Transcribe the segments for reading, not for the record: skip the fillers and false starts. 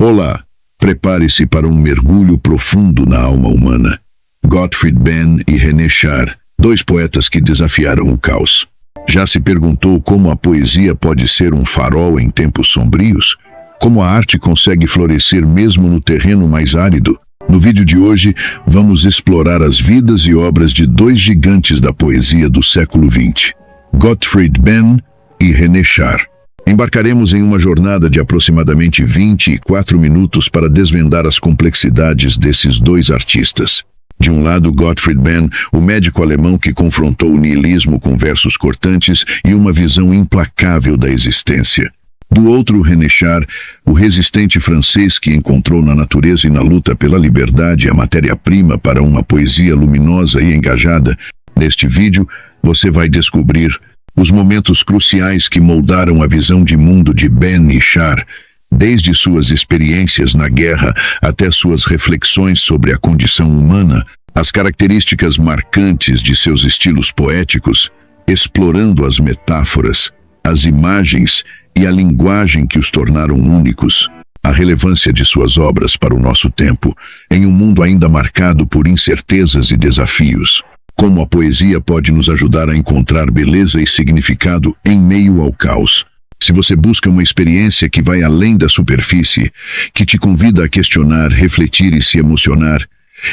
Olá, prepare-se para um mergulho profundo na alma humana. Gottfried Benn e René Char, dois poetas que desafiaram o caos. Já se perguntou como a poesia pode ser um farol em tempos sombrios? Como a arte consegue florescer mesmo no terreno mais árido? No vídeo de hoje, vamos explorar as vidas e obras de dois gigantes da poesia do século XX, Gottfried Benn e René Char. Embarcaremos em uma jornada de aproximadamente 24 minutos para desvendar as complexidades desses dois artistas. De um lado, Gottfried Benn, o médico alemão que confrontou o niilismo com versos cortantes e uma visão implacável da existência. Do outro, René Char, o resistente francês que encontrou na natureza e na luta pela liberdade a matéria-prima para uma poesia luminosa e engajada. Neste vídeo, você vai descobrir os momentos cruciais que moldaram a visão de mundo de Benn e Char, desde suas experiências na guerra até suas reflexões sobre a condição humana, as características marcantes de seus estilos poéticos, explorando as metáforas, as imagens e a linguagem que os tornaram únicos, a relevância de suas obras para o nosso tempo, em um mundo ainda marcado por incertezas e desafios. Como a poesia pode nos ajudar a encontrar beleza e significado em meio ao caos. Se você busca uma experiência que vai além da superfície, que te convida a questionar, refletir e se emocionar,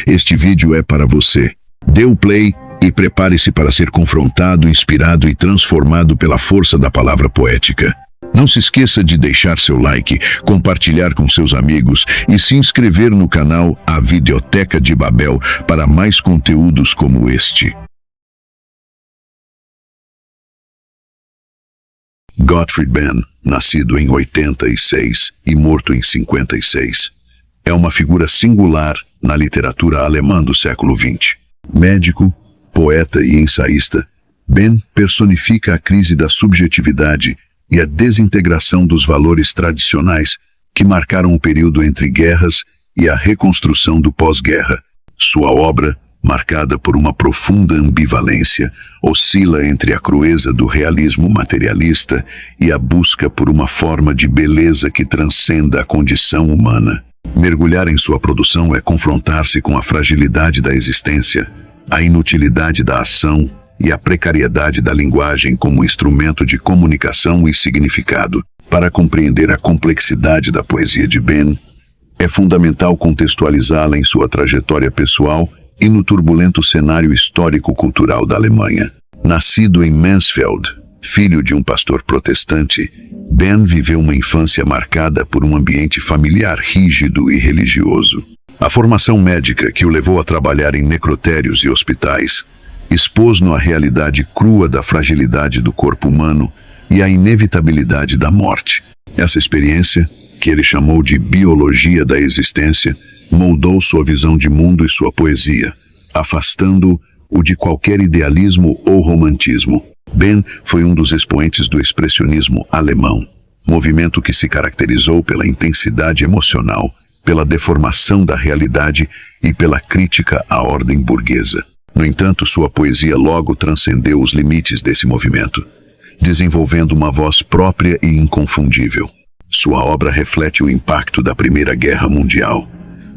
este vídeo é para você. Dê o play e prepare-se para ser confrontado, inspirado e transformado pela força da palavra poética. Não se esqueça de deixar seu like, compartilhar com seus amigos e se inscrever no canal A Videoteca de Babel para mais conteúdos como este. Gottfried Benn, nascido em 86 e morto em 56, é uma figura singular na literatura alemã do século XX. Médico, poeta e ensaísta, Benn personifica a crise da subjetividade e a desintegração dos valores tradicionais que marcaram o período entre guerras e a reconstrução do pós-guerra. Sua obra, marcada por uma profunda ambivalência, oscila entre a crueza do realismo materialista e a busca por uma forma de beleza que transcenda a condição humana. Mergulhar em sua produção é confrontar-se com a fragilidade da existência, a inutilidade da ação e a precariedade da linguagem como instrumento de comunicação e significado. Para compreender a complexidade da poesia de Benn, é fundamental contextualizá-la em sua trajetória pessoal e no turbulento cenário histórico-cultural da Alemanha. Nascido em Mansfeld, filho de um pastor protestante, Benn viveu uma infância marcada por um ambiente familiar rígido e religioso. A formação médica que o levou a trabalhar em necrotérios e hospitais expôs-no à realidade crua da fragilidade do corpo humano e à inevitabilidade da morte. Essa experiência, que ele chamou de biologia da existência, moldou sua visão de mundo e sua poesia, afastando-o de qualquer idealismo ou romantismo. Benn foi um dos expoentes do expressionismo alemão, movimento que se caracterizou pela intensidade emocional, pela deformação da realidade e pela crítica à ordem burguesa. No entanto, sua poesia logo transcendeu os limites desse movimento, desenvolvendo uma voz própria e inconfundível. Sua obra reflete o impacto da Primeira Guerra Mundial,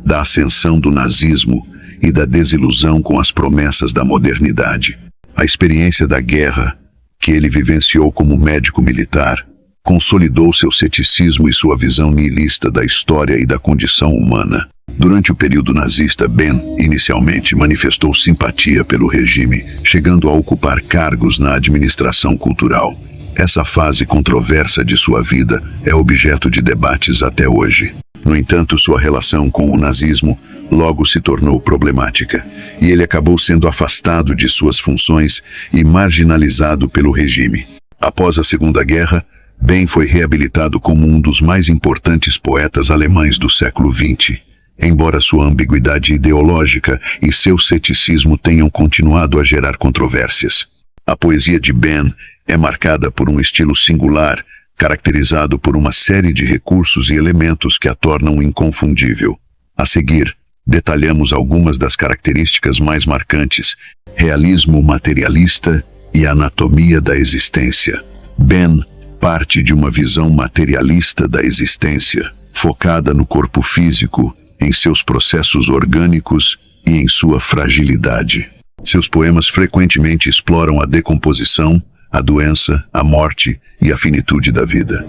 da ascensão do nazismo e da desilusão com as promessas da modernidade. A experiência da guerra, que ele vivenciou como médico militar, consolidou seu ceticismo e sua visão nihilista da história e da condição humana. Durante o período nazista, Benn inicialmente manifestou simpatia pelo regime, chegando a ocupar cargos na administração cultural. Essa fase controversa de sua vida é objeto de debates até hoje. No entanto, sua relação com o nazismo logo se tornou problemática, e ele acabou sendo afastado de suas funções e marginalizado pelo regime. Após a Segunda Guerra, Benn foi reabilitado como um dos mais importantes poetas alemães do século XX. Embora sua ambiguidade ideológica e seu ceticismo tenham continuado a gerar controvérsias, a poesia de Benn é marcada por um estilo singular, caracterizado por uma série de recursos e elementos que a tornam inconfundível. A seguir, detalhamos algumas das características mais marcantes: realismo materialista e anatomia da existência. Benn parte de uma visão materialista da existência, focada no corpo físico, em seus processos orgânicos e em sua fragilidade. Seus poemas frequentemente exploram a decomposição, a doença, a morte e a finitude da vida.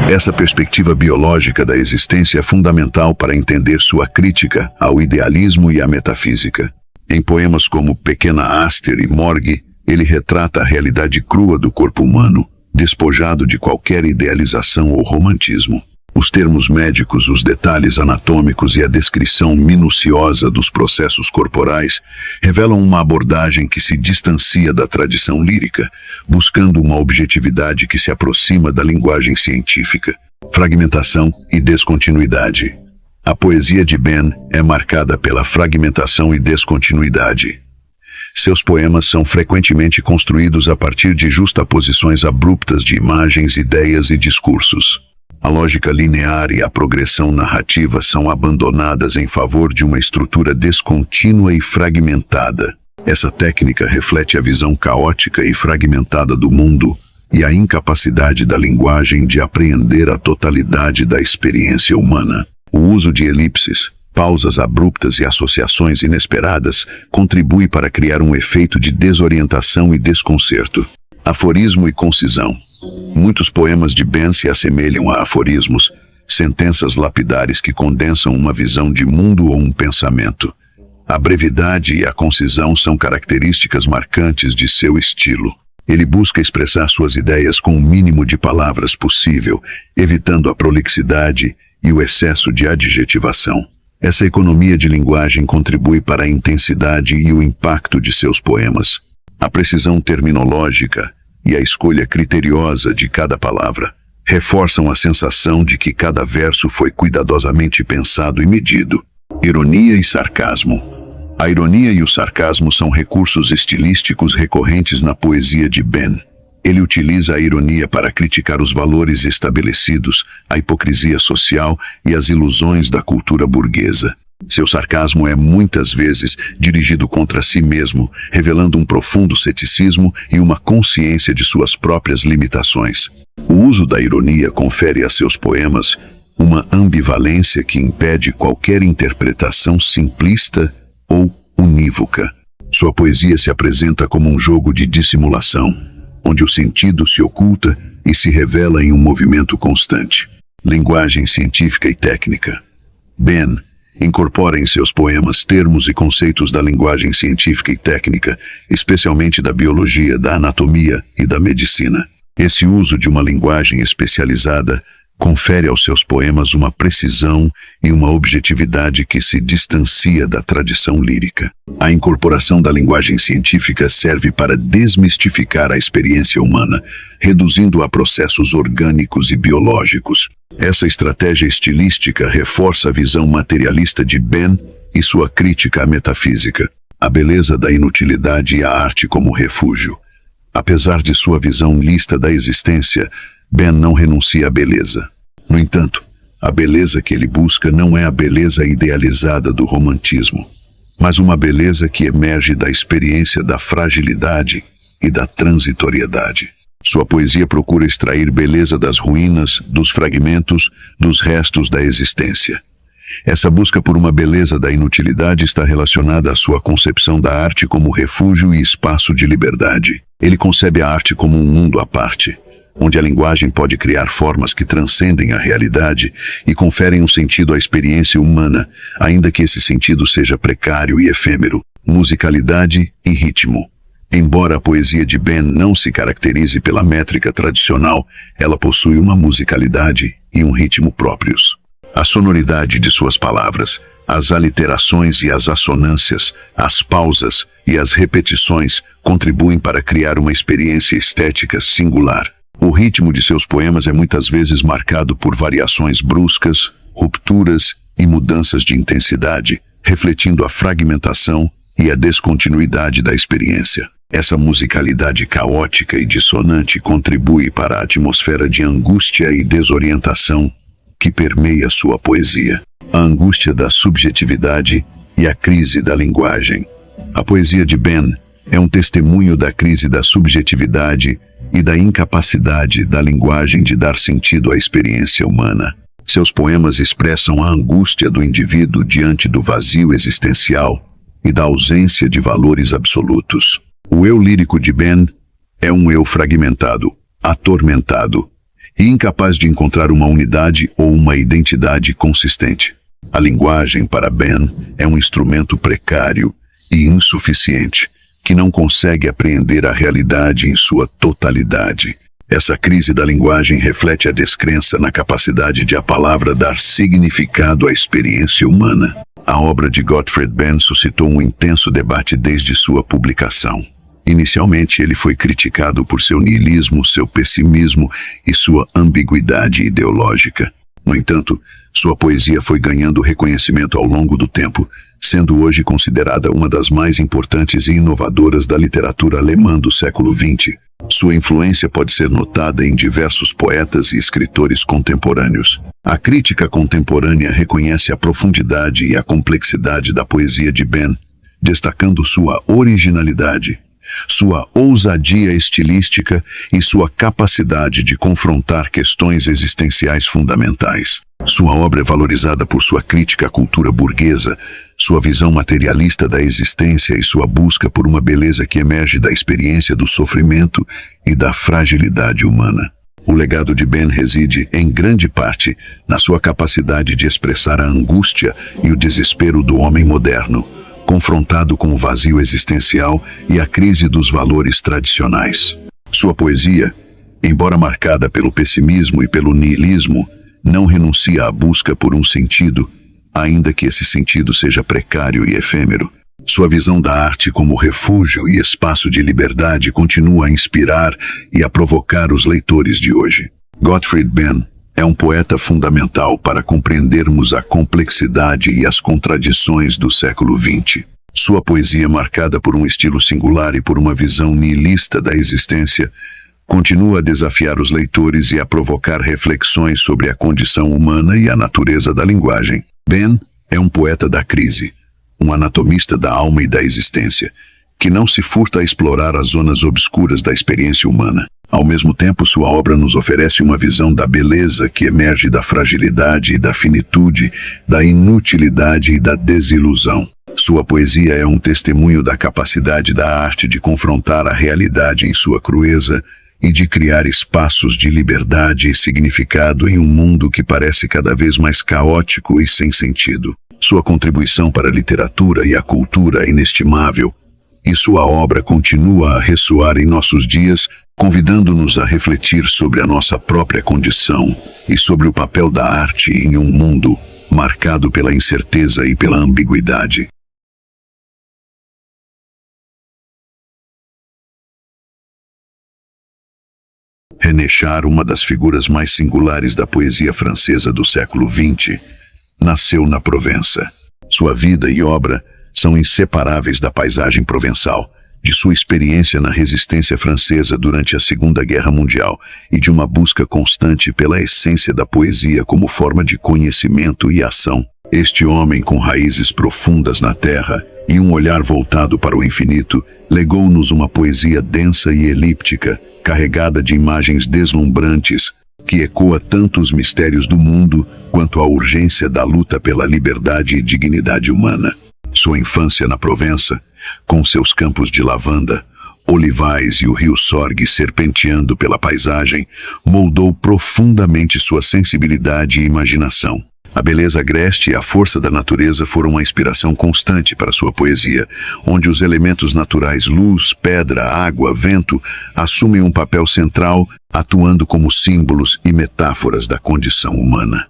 Essa perspectiva biológica da existência é fundamental para entender sua crítica ao idealismo e à metafísica. Em poemas como Pequena Aster e Morgue, ele retrata a realidade crua do corpo humano, despojado de qualquer idealização ou romantismo. Os termos médicos, os detalhes anatômicos e a descrição minuciosa dos processos corporais revelam uma abordagem que se distancia da tradição lírica, buscando uma objetividade que se aproxima da linguagem científica. Fragmentação e descontinuidade. A poesia de Ben é marcada pela fragmentação e descontinuidade. Seus poemas são frequentemente construídos a partir de justaposições abruptas de imagens, ideias e discursos. A lógica linear e a progressão narrativa são abandonadas em favor de uma estrutura descontínua e fragmentada. Essa técnica reflete a visão caótica e fragmentada do mundo e a incapacidade da linguagem de apreender a totalidade da experiência humana. O uso de elipses, pausas abruptas e associações inesperadas contribui para criar um efeito de desorientação e desconcerto. Aforismo e concisão. Muitos poemas de Ben se assemelham a aforismos, sentenças lapidares que condensam uma visão de mundo ou um pensamento. A brevidade e a concisão são características marcantes de seu estilo. Ele busca expressar suas ideias com o mínimo de palavras possível, evitando a prolixidade e o excesso de adjetivação. Essa economia de linguagem contribui para a intensidade e o impacto de seus poemas. A precisão terminológica e a escolha criteriosa de cada palavra reforçam a sensação de que cada verso foi cuidadosamente pensado e medido. Ironia e sarcasmo. A ironia e o sarcasmo são recursos estilísticos recorrentes na poesia de Ben. Ele utiliza a ironia para criticar os valores estabelecidos, a hipocrisia social e as ilusões da cultura burguesa. Seu sarcasmo é muitas vezes dirigido contra si mesmo, revelando um profundo ceticismo e uma consciência de suas próprias limitações. O uso da ironia confere a seus poemas uma ambivalência que impede qualquer interpretação simplista ou unívoca. Sua poesia se apresenta como um jogo de dissimulação, onde o sentido se oculta e se revela em um movimento constante. Linguagem científica e técnica. Ben incorpora em seus poemas termos e conceitos da linguagem científica e técnica, especialmente da biologia, da anatomia e da medicina. Esse uso de uma linguagem especializada confere aos seus poemas uma precisão e uma objetividade que se distancia da tradição lírica. A incorporação da linguagem científica serve para desmistificar a experiência humana, reduzindo-a a processos orgânicos e biológicos. Essa estratégia estilística reforça a visão materialista de Ben e sua crítica à metafísica, a beleza da inutilidade e a arte como refúgio. Apesar de sua visão lista da existência, Ben não renuncia à beleza. No entanto, a beleza que ele busca não é a beleza idealizada do romantismo, mas uma beleza que emerge da experiência da fragilidade e da transitoriedade. Sua poesia procura extrair beleza das ruínas, dos fragmentos, dos restos da existência. Essa busca por uma beleza da inutilidade está relacionada à sua concepção da arte como refúgio e espaço de liberdade. Ele concebe a arte como um mundo à parte, onde a linguagem pode criar formas que transcendem a realidade e conferem um sentido à experiência humana, ainda que esse sentido seja precário e efêmero. Musicalidade e ritmo. Embora a poesia de Ben não se caracterize pela métrica tradicional, ela possui uma musicalidade e um ritmo próprios. A sonoridade de suas palavras, as aliterações e as assonâncias, as pausas e as repetições contribuem para criar uma experiência estética singular. O ritmo de seus poemas é muitas vezes marcado por variações bruscas, rupturas e mudanças de intensidade, refletindo a fragmentação e a descontinuidade da experiência. Essa musicalidade caótica e dissonante contribui para a atmosfera de angústia e desorientação que permeia sua poesia. A angústia da subjetividade e a crise da linguagem. A poesia de Ben é um testemunho da crise da subjetividade e da incapacidade da linguagem de dar sentido à experiência humana. Seus poemas expressam a angústia do indivíduo diante do vazio existencial e da ausência de valores absolutos. O eu lírico de Ben é um eu fragmentado, atormentado e incapaz de encontrar uma unidade ou uma identidade consistente. A linguagem para Ben é um instrumento precário e insuficiente, que não consegue apreender a realidade em sua totalidade. Essa crise da linguagem reflete a descrença na capacidade de a palavra dar significado à experiência humana. A obra de Gottfried Benn suscitou um intenso debate desde sua publicação. Inicialmente, ele foi criticado por seu niilismo, seu pessimismo e sua ambiguidade ideológica. No entanto, sua poesia foi ganhando reconhecimento ao longo do tempo, sendo hoje considerada uma das mais importantes e inovadoras da literatura alemã do século XX. Sua influência pode ser notada em diversos poetas e escritores contemporâneos. A crítica contemporânea reconhece a profundidade e a complexidade da poesia de Ben, destacando sua originalidade, sua ousadia estilística e sua capacidade de confrontar questões existenciais fundamentais. Sua obra é valorizada por sua crítica à cultura burguesa, sua visão materialista da existência e sua busca por uma beleza que emerge da experiência do sofrimento e da fragilidade humana. O legado de Ben reside, em grande parte, na sua capacidade de expressar a angústia e o desespero do homem moderno, confrontado com o vazio existencial e a crise dos valores tradicionais. Sua poesia, embora marcada pelo pessimismo e pelo niilismo, não renuncia à busca por um sentido, ainda que esse sentido seja precário e efêmero. Sua visão da arte como refúgio e espaço de liberdade continua a inspirar e a provocar os leitores de hoje. Gottfried Benn é um poeta fundamental para compreendermos a complexidade e as contradições do século XX. Sua poesia, marcada por um estilo singular e por uma visão nihilista da existência, continua a desafiar os leitores e a provocar reflexões sobre a condição humana e a natureza da linguagem. Ben é um poeta da crise, um anatomista da alma e da existência, que não se furta a explorar as zonas obscuras da experiência humana. Ao mesmo tempo, sua obra nos oferece uma visão da beleza que emerge da fragilidade e da finitude, da inutilidade e da desilusão. Sua poesia é um testemunho da capacidade da arte de confrontar a realidade em sua crueza e de criar espaços de liberdade e significado em um mundo que parece cada vez mais caótico e sem sentido. Sua contribuição para a literatura e a cultura é inestimável, e sua obra continua a ressoar em nossos dias, convidando-nos a refletir sobre a nossa própria condição e sobre o papel da arte em um mundo marcado pela incerteza e pela ambiguidade. René Char, uma das figuras mais singulares da poesia francesa do século XX, nasceu na Provença. Sua vida e obra são inseparáveis da paisagem provençal, de sua experiência na resistência francesa durante a Segunda Guerra Mundial e de uma busca constante pela essência da poesia como forma de conhecimento e ação. Este homem, com raízes profundas na terra e um olhar voltado para o infinito, legou-nos uma poesia densa e elíptica, carregada de imagens deslumbrantes, que ecoa tanto os mistérios do mundo quanto a urgência da luta pela liberdade e dignidade humana. Sua infância na Provença, com seus campos de lavanda, olivais e o rio Sorgue serpenteando pela paisagem, moldou profundamente sua sensibilidade e imaginação. A beleza agreste e a força da natureza foram uma inspiração constante para sua poesia, onde os elementos naturais luz, pedra, água, vento assumem um papel central, atuando como símbolos e metáforas da condição humana.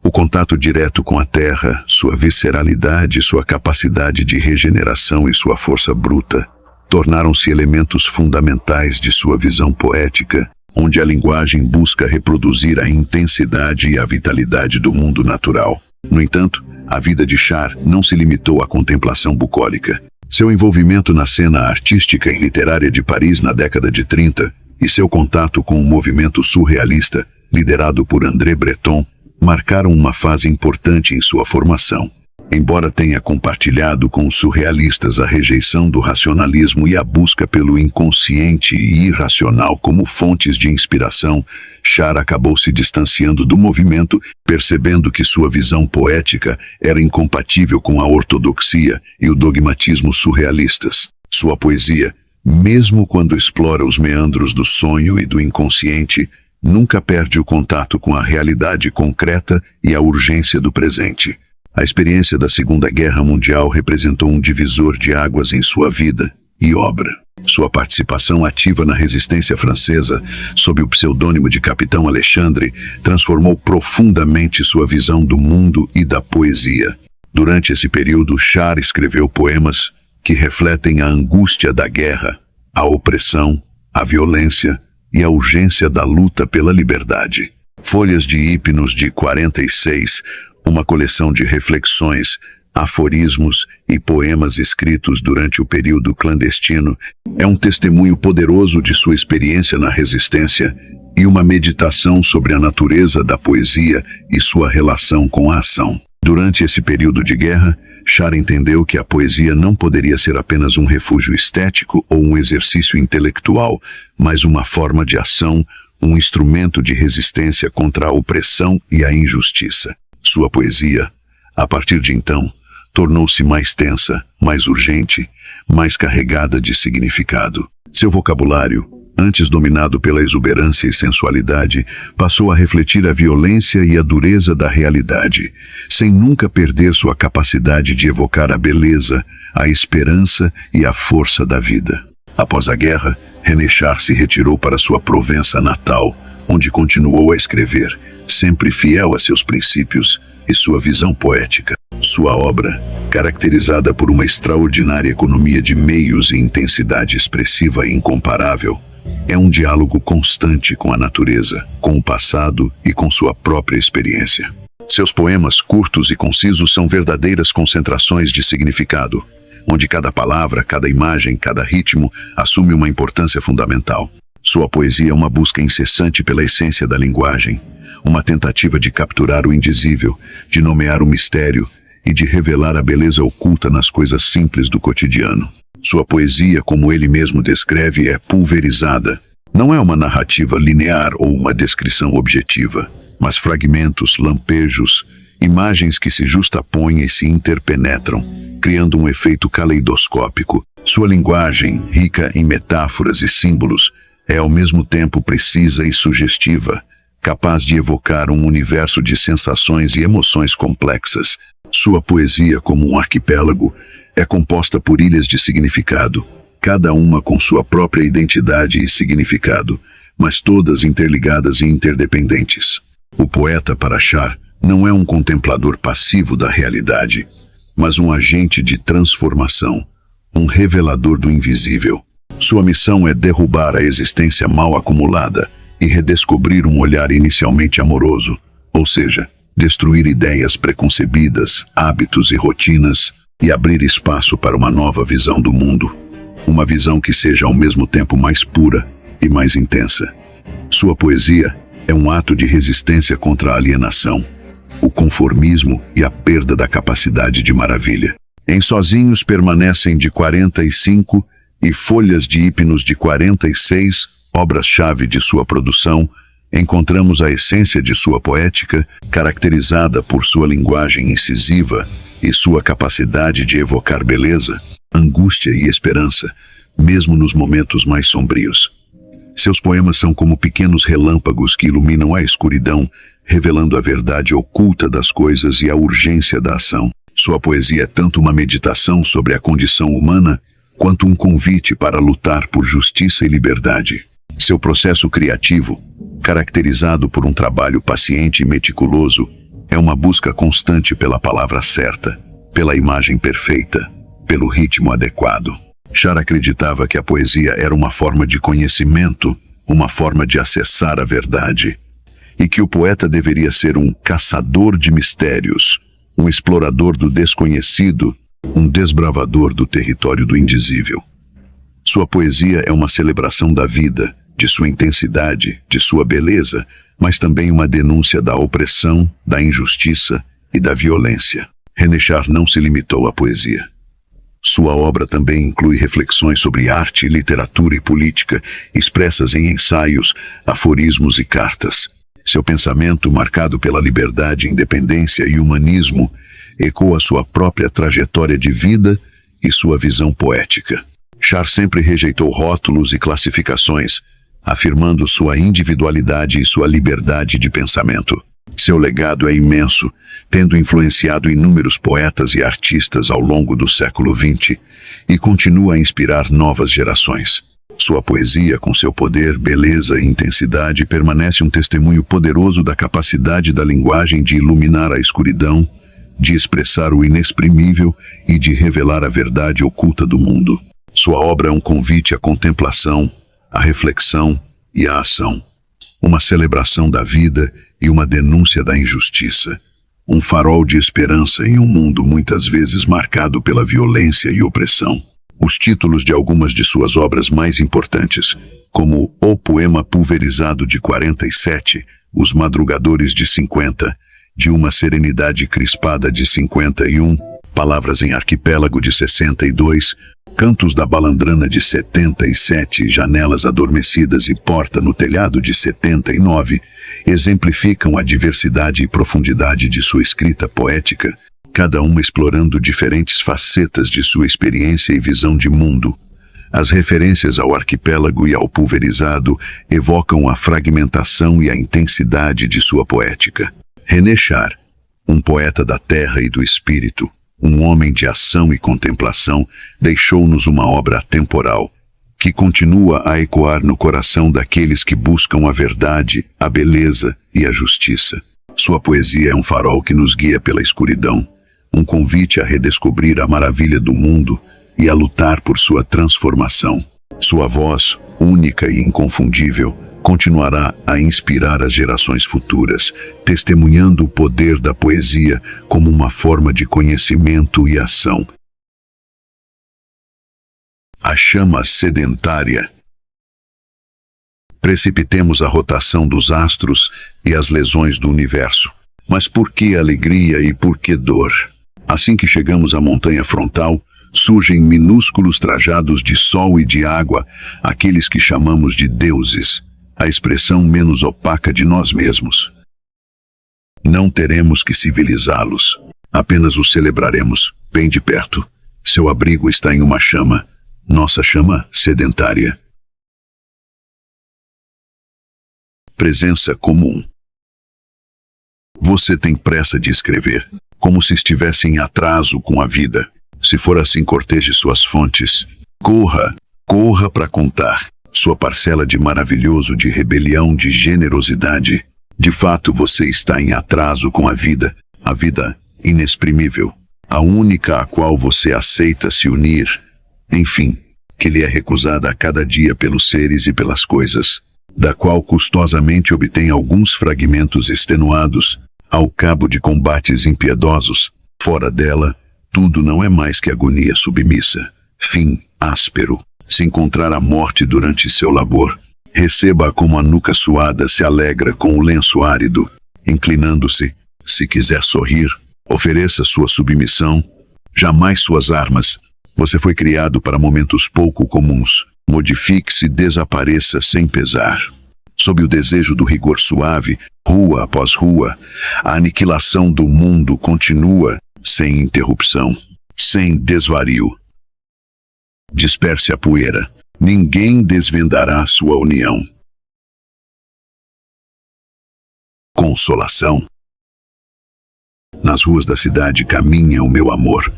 O contato direto com a terra, sua visceralidade, sua capacidade de regeneração e sua força bruta tornaram-se elementos fundamentais de sua visão poética, onde a linguagem busca reproduzir a intensidade e a vitalidade do mundo natural. No entanto, a vida de Char não se limitou à contemplação bucólica. Seu envolvimento na cena artística e literária de Paris na década de 30 e seu contato com o movimento surrealista, liderado por André Breton, marcaram uma fase importante em sua formação. Embora tenha compartilhado com os surrealistas a rejeição do racionalismo e a busca pelo inconsciente e irracional como fontes de inspiração, Char acabou se distanciando do movimento, percebendo que sua visão poética era incompatível com a ortodoxia e o dogmatismo surrealistas. Sua poesia, mesmo quando explora os meandros do sonho e do inconsciente, nunca perde o contato com a realidade concreta e a urgência do presente. A experiência da Segunda Guerra Mundial representou um divisor de águas em sua vida e obra. Sua participação ativa na resistência francesa, sob o pseudônimo de Capitão Alexandre, transformou profundamente sua visão do mundo e da poesia. Durante esse período, Char escreveu poemas que refletem a angústia da guerra, a opressão, a violência e a urgência da luta pela liberdade. Folhas de Hipnos de 46, uma coleção de reflexões, aforismos e poemas escritos durante o período clandestino, é um testemunho poderoso de sua experiência na resistência e uma meditação sobre a natureza da poesia e sua relação com a ação. Durante esse período de guerra, Char entendeu que a poesia não poderia ser apenas um refúgio estético ou um exercício intelectual, mas uma forma de ação, um instrumento de resistência contra a opressão e a injustiça. Sua poesia, a partir de então, tornou-se mais tensa, mais urgente, mais carregada de significado. Seu vocabulário, antes dominado pela exuberância e sensualidade, passou a refletir a violência e a dureza da realidade, sem nunca perder sua capacidade de evocar a beleza, a esperança e a força da vida. Após a guerra, René Char se retirou para sua Provença natal, onde continuou a escrever, sempre fiel a seus princípios e sua visão poética. Sua obra, caracterizada por uma extraordinária economia de meios e intensidade expressiva incomparável, é um diálogo constante com a natureza, com o passado e com sua própria experiência. Seus poemas curtos e concisos são verdadeiras concentrações de significado, onde cada palavra, cada imagem, cada ritmo assume uma importância fundamental. Sua poesia é uma busca incessante pela essência da linguagem, uma tentativa de capturar o indizível, de nomear o mistério e de revelar a beleza oculta nas coisas simples do cotidiano. Sua poesia, como ele mesmo descreve, é pulverizada. Não é uma narrativa linear ou uma descrição objetiva, mas fragmentos, lampejos, imagens que se justapõem e se interpenetram, criando um efeito caleidoscópico. Sua linguagem, rica em metáforas e símbolos, é ao mesmo tempo precisa e sugestiva, capaz de evocar um universo de sensações e emoções complexas. Sua poesia, como um arquipélago, é composta por ilhas de significado, cada uma com sua própria identidade e significado, mas todas interligadas e interdependentes. O poeta, para Char, não é um contemplador passivo da realidade, mas um agente de transformação, um revelador do invisível. Sua missão é derrubar a existência mal acumulada e redescobrir um olhar inicialmente amoroso, ou seja, destruir ideias preconcebidas, hábitos e rotinas, e abrir espaço para uma nova visão do mundo. Uma visão que seja ao mesmo tempo mais pura e mais intensa. Sua poesia é um ato de resistência contra a alienação, o conformismo e a perda da capacidade de maravilha. Em Sozinhos Permanecem de 45 e Folhas de Hipnos de 46, obras-chave de sua produção, encontramos a essência de sua poética, caracterizada por sua linguagem incisiva e sua capacidade de evocar beleza, angústia e esperança, mesmo nos momentos mais sombrios. Seus poemas são como pequenos relâmpagos que iluminam a escuridão, revelando a verdade oculta das coisas e a urgência da ação. Sua poesia é tanto uma meditação sobre a condição humana, quanto um convite para lutar por justiça e liberdade. Seu processo criativo, caracterizado por um trabalho paciente e meticuloso, é uma busca constante pela palavra certa, pela imagem perfeita, pelo ritmo adequado. Char acreditava que a poesia era uma forma de conhecimento, uma forma de acessar a verdade, e que o poeta deveria ser um caçador de mistérios, um explorador do desconhecido, um desbravador do território do indizível. Sua poesia é uma celebração da vida, de sua intensidade, de sua beleza, mas também uma denúncia da opressão, da injustiça e da violência. René Char não se limitou à poesia. Sua obra também inclui reflexões sobre arte, literatura e política, expressas em ensaios, aforismos e cartas. Seu pensamento, marcado pela liberdade, independência e humanismo, ecoa sua própria trajetória de vida e sua visão poética. Char sempre rejeitou rótulos e classificações, afirmando sua individualidade e sua liberdade de pensamento. Seu legado é imenso, tendo influenciado inúmeros poetas e artistas ao longo do século XX e continua a inspirar novas gerações. Sua poesia, com seu poder, beleza e intensidade, permanece um testemunho poderoso da capacidade da linguagem de iluminar a escuridão, de expressar o inexprimível e de revelar a verdade oculta do mundo. Sua obra é um convite à contemplação, à reflexão e à ação. Uma celebração da vida e uma denúncia da injustiça. Um farol de esperança em um mundo muitas vezes marcado pela violência e opressão. Os títulos de algumas de suas obras mais importantes, como O Poema Pulverizado de 47, Os Madrugadores de 50, De uma Serenidade Crispada de 51, Palavras em Arquipélago de 62, Cantos da Balandrana de 77, Janelas Adormecidas e Porta no Telhado de 79, exemplificam a diversidade e profundidade de sua escrita poética, cada uma explorando diferentes facetas de sua experiência e visão de mundo. As referências ao arquipélago e ao pulverizado evocam a fragmentação e a intensidade de sua poética. René Char, um poeta da terra e do espírito, um homem de ação e contemplação, deixou-nos uma obra atemporal, que continua a ecoar no coração daqueles que buscam a verdade, a beleza e a justiça. Sua poesia é um farol que nos guia pela escuridão, um convite a redescobrir a maravilha do mundo e a lutar por sua transformação. Sua voz, única e inconfundível, continuará a inspirar as gerações futuras, testemunhando o poder da poesia como uma forma de conhecimento e ação. A chama sedentária. Precipitemos a rotação dos astros e as lesões do universo. Mas por que alegria e por que dor? Assim que chegamos à montanha frontal, surgem minúsculos trajados de sol e de água, aqueles que chamamos de deuses, a expressão menos opaca de nós mesmos. Não teremos que civilizá-los, apenas os celebraremos, bem de perto. Seu abrigo está em uma chama, nossa chama sedentária. Presença comum. Você tem pressa de escrever, como se estivesse em atraso com a vida. Se for assim, corteje suas fontes. Corra para contar sua parcela de maravilhoso, de rebelião, de generosidade. De fato, você está em atraso com a vida inexprimível, a única a qual você aceita se unir, enfim, que lhe é recusada a cada dia pelos seres e pelas coisas, da qual custosamente obtém alguns fragmentos extenuados, ao cabo de combates impiedosos. Fora dela, tudo não é mais que agonia submissa, fim áspero. Se encontrar a morte durante seu labor, receba-a como a nuca suada se alegra com o lenço árido. Inclinando-se, se quiser sorrir, ofereça sua submissão, jamais suas armas. Você foi criado para momentos pouco comuns. Modifique-se, desapareça sem pesar. Sob o desejo do rigor suave, rua após rua, a aniquilação do mundo continua, sem interrupção, sem desvario. Disperse a poeira, ninguém desvendará sua união. Consolação. Nas ruas da cidade caminha o meu amor.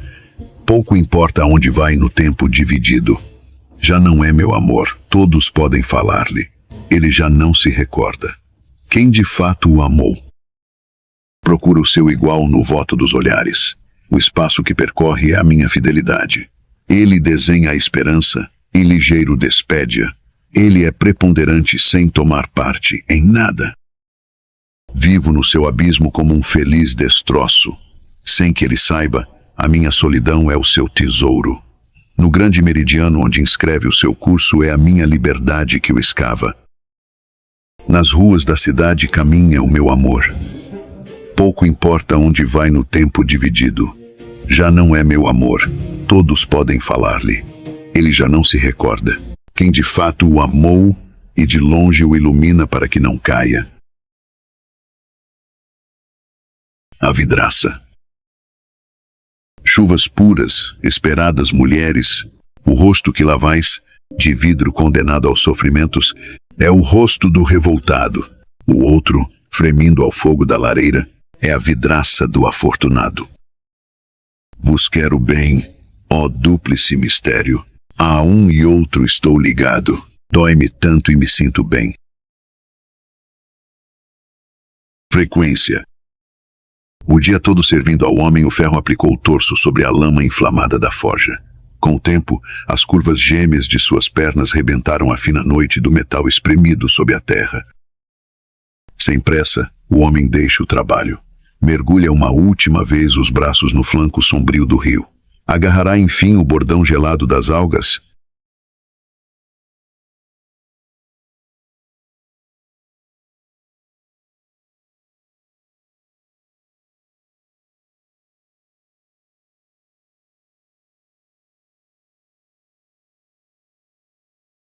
Pouco importa aonde vai no tempo dividido. Já não é meu amor, todos podem falar-lhe. Ele já não se recorda. Quem de fato o amou? Procura o seu igual no voto dos olhares. O espaço que percorre é a minha fidelidade. Ele desenha a esperança e ligeiro despede-a. Ele é preponderante sem tomar parte em nada. Vivo no seu abismo como um feliz destroço. Sem que ele saiba, a minha solidão é o seu tesouro. No grande meridiano onde inscreve o seu curso é a minha liberdade que o escava. Nas ruas da cidade caminha o meu amor. Pouco importa onde vai no tempo dividido. Já não é meu amor. Todos podem falar-lhe. Ele já não se recorda. Quem de fato o amou e de longe o ilumina para que não caia. A vidraça. Chuvas puras, esperadas mulheres, o rosto que lavais, de vidro condenado aos sofrimentos, é o rosto do revoltado. O outro, fremindo ao fogo da lareira, é a vidraça do afortunado. Vos quero bem, ó dúplice mistério. A um e outro estou ligado. Dói-me tanto e me sinto bem. Frequência. O dia todo servindo ao homem, o ferro aplicou o torso sobre a lama inflamada da forja. Com o tempo, as curvas gêmeas de suas pernas rebentaram a fina noite do metal espremido sob a terra. Sem pressa, o homem deixa o trabalho. Mergulha uma última vez os braços no flanco sombrio do rio. Agarrará enfim o bordão gelado das algas